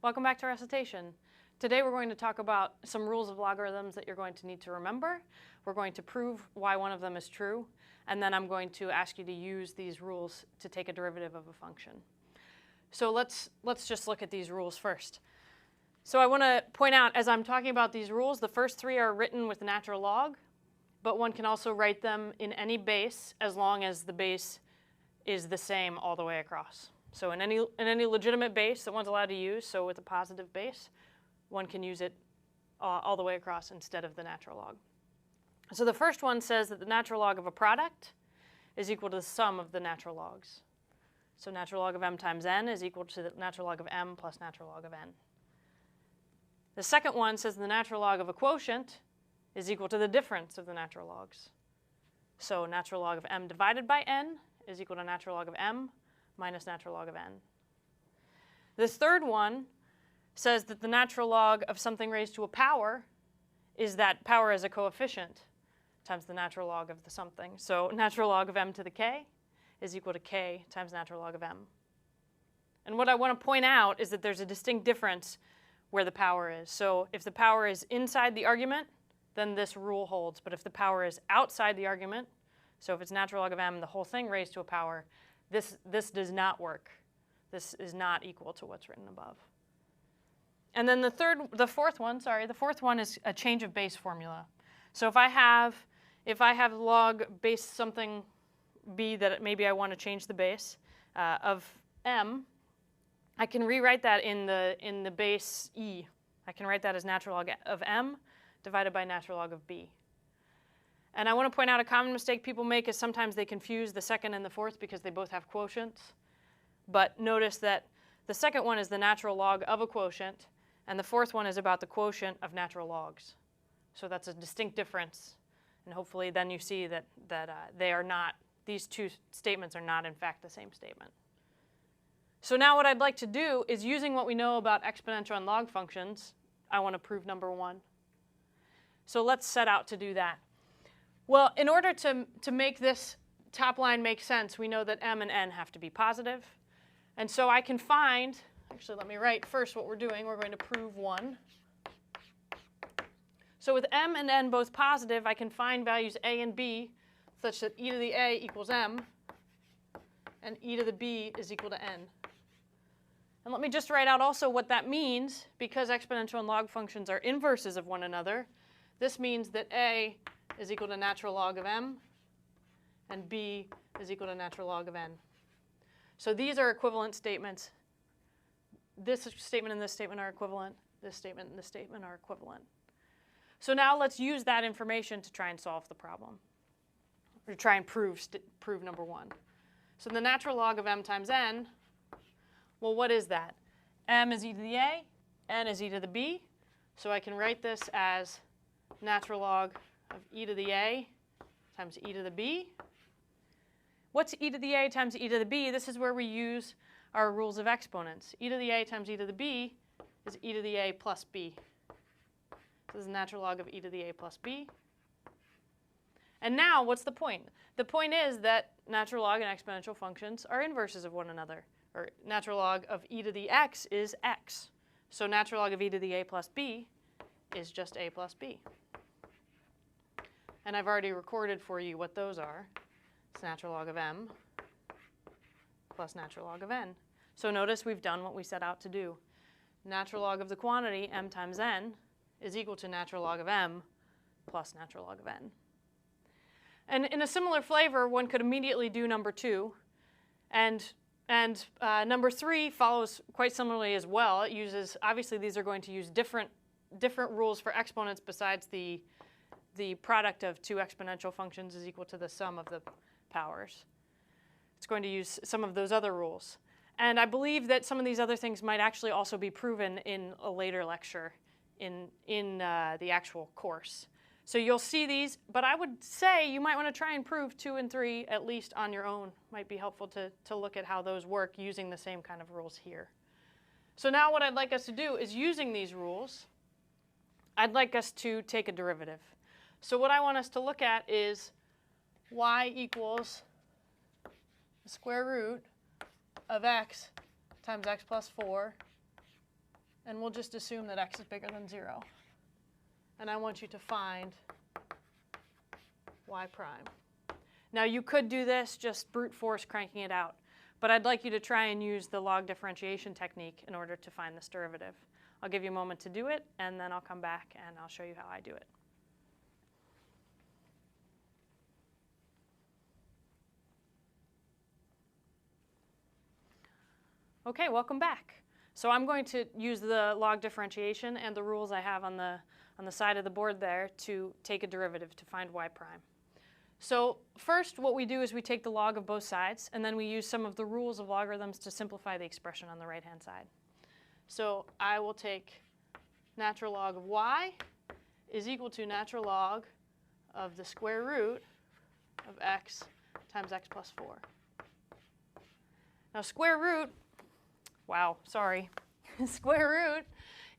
Welcome back to Recitation. Today we're going to talk about some rules of logarithms that you're going to need to remember. We're going to prove why one of them is true, and then I'm going to ask you to use these rules to take a derivative of a function. So let's just look at these rules first. So I want to point out, as I'm talking about these rules, the first three are written with natural log, but one can also write them in any base as long as the base is the same all the way across. So in any legitimate base that one's allowed to use, so with a positive base, one can use it all the way across instead of the natural log. So the first one says that the natural log of a product is equal to the sum of the natural logs. So natural log of m times n is equal to the natural log of m plus natural log of n. The second one says the natural log of a quotient is equal to the difference of the natural logs. So natural log of m divided by n is equal to natural log of m minus natural log of n. This third one says that the natural log of something raised to a power is that power as a coefficient times the natural log of the something. So natural log of m to the k is equal to k times natural log of m. And what I want to point out is that there's a distinct difference where the power is. So if the power is inside the argument, then this rule holds. But if the power is outside the argument, so if it's natural log of m, the whole thing raised to a power, this does not work. This is not equal to what's written above. And then the fourth one is a change of base formula. So if I have log base something b that maybe I want to change the base of m, I can rewrite that in the base e. I can write that as natural log of m divided by natural log of b. And I want to point out a common mistake people make is sometimes they confuse the second and the fourth because they both have quotients. But notice that the second one is the natural log of a quotient, and the fourth one is about the quotient of natural logs. So that's a distinct difference. And hopefully then you see that these two statements are not in fact the same statement. So now what I'd like to do is, using what we know about exponential and log functions, I want to prove number one. So let's set out to do that. Well, in order to make this top line make sense, we know that m and n have to be positive. And so I can find, actually let me write first what we're doing. We're going to prove one. So with m and n both positive, I can find values a and b such that e to the a equals m and e to the b is equal to n. And let me just write out also what that means. Because exponential and log functions are inverses of one another, this means that a is equal to natural log of m, and b is equal to natural log of n. So these are equivalent statements. This statement and this statement are equivalent. This statement and this statement are equivalent. So now let's use that information to try and solve the problem, or try and prove number one. So the natural log of m times n, well, what is that? M is e to the a, n is e to the b. So I can write this as natural log of e to the a times e to the b. What's e to the a times e to the b? This is where we use our rules of exponents. E to the a times e to the b is e to the a plus b. So this is natural log of e to the a plus b. And now, what's the point? The point is that natural log and exponential functions are inverses of one another. Or natural log of e to the x is x. So natural log of e to the a plus b is just a plus b. And I've already recorded for you what those are. It's natural log of m plus natural log of n. So notice we've done what we set out to do. Natural log of the quantity, m times n, is equal to natural log of m plus natural log of n. And in a similar flavor, one could immediately do number two. And number three follows quite similarly as well. It uses, obviously these are going to use different rules for exponents besides the product of two exponential functions is equal to the sum of the powers. It's going to use some of those other rules. And I believe that some of these other things might actually also be proven in a later lecture in the actual course. So you'll see these, but I would say you might want to try and prove 2 and 3 at least on your own. Might be helpful to look at how those work using the same kind of rules here. So now what I'd like us to do is, using these rules, I'd like us to take a derivative. So what I want us to look at is y equals the square root of x times x plus 4 and we'll just assume that x is bigger than 0. And I want you to find y prime. Now you could do this just brute force cranking it out, but I'd like you to try and use the log differentiation technique in order to find this derivative. I'll give you a moment to do it, and then I'll come back and I'll show you how I do it. Okay, welcome back. So I'm going to use the log differentiation and the rules I have on the side of the board there to take a derivative to find y prime. So first what we do is we take the log of both sides, and then we use some of the rules of logarithms to simplify the expression on the right-hand side. So I will take natural log of y is equal to natural log of the square root of x times x plus 4. Now square root, wow, sorry. Square root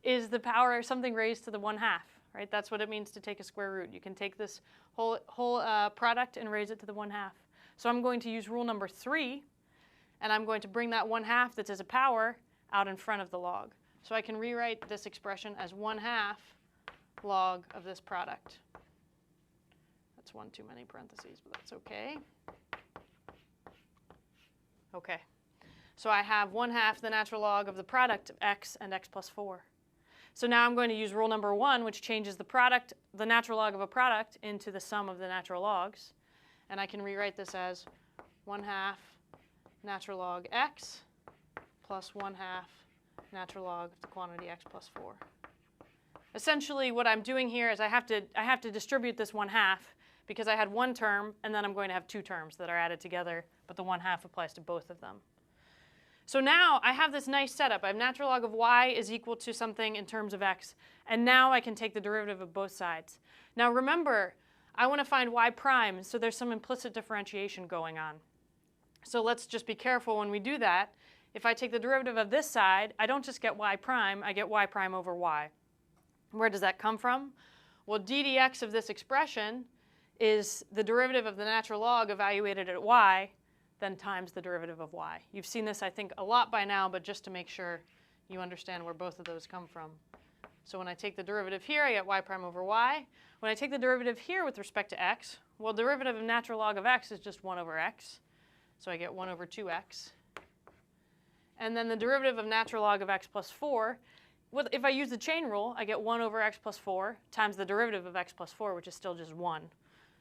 is the power of something raised to the 1/2, right? That's what it means to take a square root. You can take this whole product and raise it to the 1/2. So I'm going to use rule number 3, and I'm going to bring that 1/2 that's as a power out in front of the log. So I can rewrite this expression as 1/2 log of this product. That's one too many parentheses, but that's okay. Okay. So I have 1/2 the natural log of the product of x and x plus 4. So now I'm going to use rule number 1, which changes the natural log of a product into the sum of the natural logs. And I can rewrite this as 1/2 natural log x plus 1/2 natural log of the quantity x plus 4. Essentially what I'm doing here is I have to distribute this 1/2 because I had one term, and then I'm going to have two terms that are added together, but the 1/2 applies to both of them. So now I have this nice setup. I have natural log of y is equal to something in terms of x, and now I can take the derivative of both sides. Now remember, I want to find y prime, so there's some implicit differentiation going on. So let's just be careful when we do that. If I take the derivative of this side, I don't just get y prime, I get y prime over y. Where does that come from? Well, d dx of this expression is the derivative of the natural log evaluated at y, then times the derivative of y. You've seen this, I think, a lot by now, but just to make sure you understand where both of those come from. So when I take the derivative here, I get y prime over y. When I take the derivative here with respect to x, well, derivative of natural log of x is just 1 over x. So I get 1 over 2x. And then the derivative of natural log of x plus 4, if I use the chain rule, I get 1 over x plus 4 times the derivative of x plus 4, which is still just 1.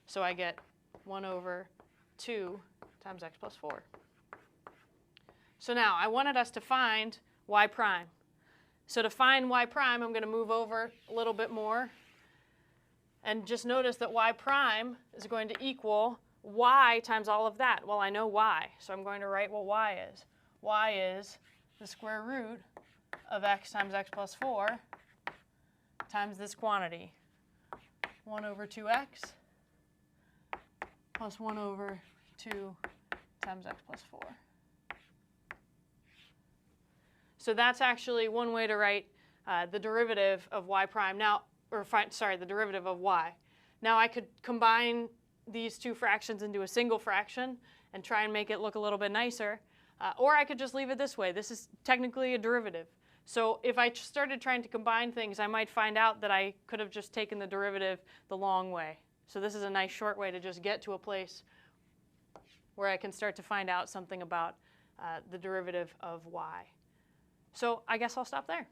So I get 1 over 2 times x plus 4. So now I wanted us to find y prime. So to find y prime, I'm going to move over a little bit more. And just notice that y prime is going to equal y times all of that. Well, I know y, so I'm going to write what y is. Y is the square root of x times x plus 4 times this quantity, 1 over 2x plus 1 over 2 times x plus 4. So that's actually one way to write the derivative of y prime. Now, the derivative of y. Now I could combine these two fractions into a single fraction and try and make it look a little bit nicer. Or I could just leave it this way. This is technically a derivative. So if I started trying to combine things, I might find out that I could have just taken the derivative the long way. So this is a nice short way to just get to a place where I can start to find out something about the derivative of y. So I guess I'll stop there.